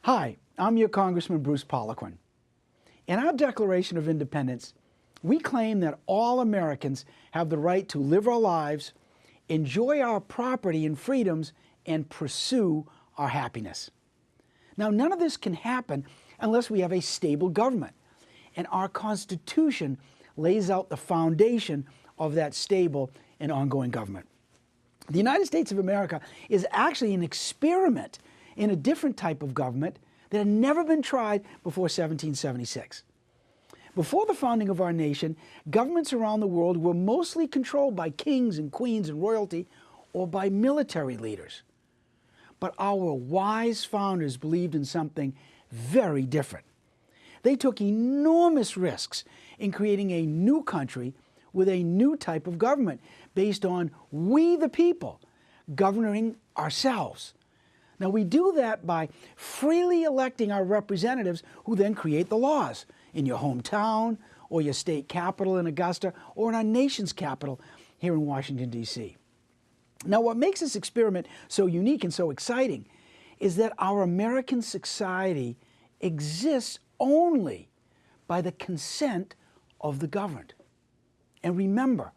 Hi, I'm your Congressman Bruce Poliquin. In our Declaration of Independence, we claim that all Americans have the right to live our lives, enjoy our property and freedoms, and pursue our happiness. Now, none of this can happen unless we have a stable government, and our Constitution lays out the foundation of that stable and ongoing government. The United States of America is actually an experiment in a different type of government that had never been tried before 1776. Before the founding of our nation, governments around the world were mostly controlled by kings and queens and royalty or by military leaders. But our wise founders believed in something very different. They took enormous risks in creating a new country with a new type of government based on we the people governing ourselves. Now, we do that by freely electing our representatives who then create the laws in your hometown or your state capital in Augusta or in our nation's capital here in Washington, D.C. Now, what makes this experiment so unique and so exciting is that our American society exists only by the consent of the governed. And remember,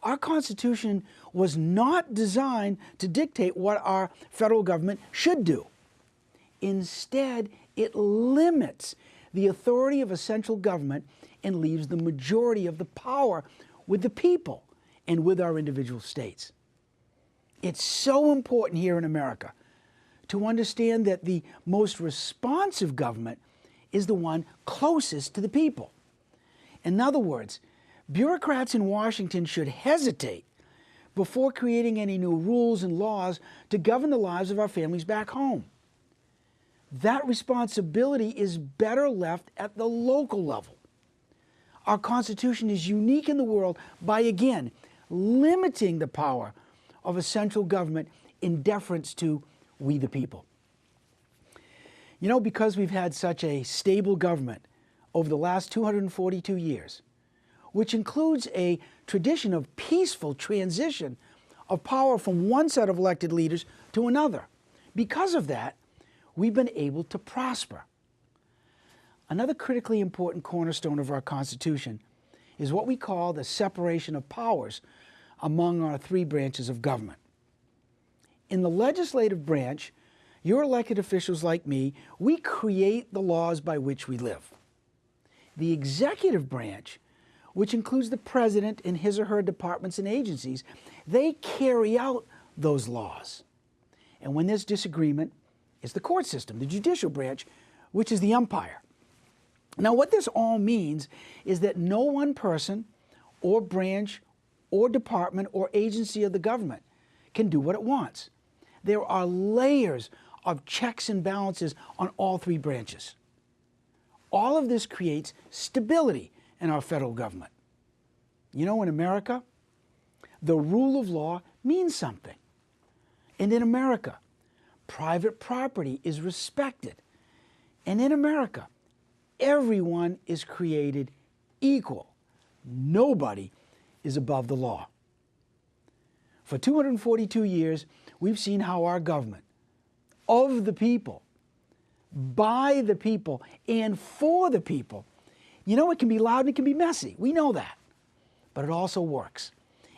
our Constitution was not designed to dictate what our federal government should do. Instead, it limits the authority of a central government and leaves the majority of the power with the people and with our individual states. It's so important here in America to understand that the most responsive government is the one closest to the people. In other words, bureaucrats in Washington should hesitate before creating any new rules and laws to govern the lives of our families back home. That responsibility is better left at the local level. Our Constitution is unique in the world by, again, limiting the power of a central government in deference to we the people. You know, because we've had such a stable government over the last 242 years, which includes a tradition of peaceful transition of power from one set of elected leaders to another. Because of that, we've been able to prosper. Another critically important cornerstone of our Constitution is what we call the separation of powers among our three branches of government. In the legislative branch, your elected officials like me, we create the laws by which we live. The executive branch, which includes the president and his or her departments and agencies, they carry out those laws. And when there's disagreement, it's the court system, the judicial branch, which is the umpire. Now, what this all means is that no one person or branch or department or agency of the government can do what it wants. There are layers of checks and balances on all three branches. All of this creates stability in our federal government. You know, in America, the rule of law means something. And in America, private property is respected. And in America, everyone is created equal. Nobody is above the law. For 242 years, we've seen how our government, of the people, by the people, and for the people, you know, it can be loud and it can be messy. We know that. But it also works.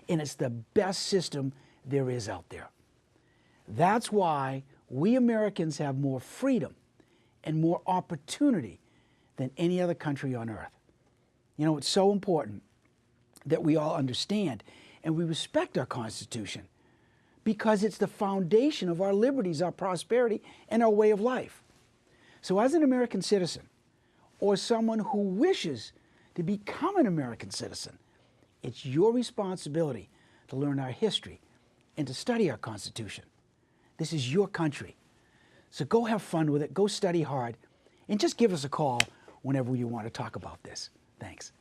And it's the best system there is out there. That's why we Americans have more freedom and more opportunity than any other country on earth. You know, it's so important that we all understand and we respect our Constitution because it's the foundation of our liberties, our prosperity, and our way of life. So as an American citizen, or someone who wishes to become an American citizen, it's your responsibility to learn our history and to study our Constitution. This is your country. So go have fun with it, go study hard, and just give us a call whenever you want to talk about this. Thanks.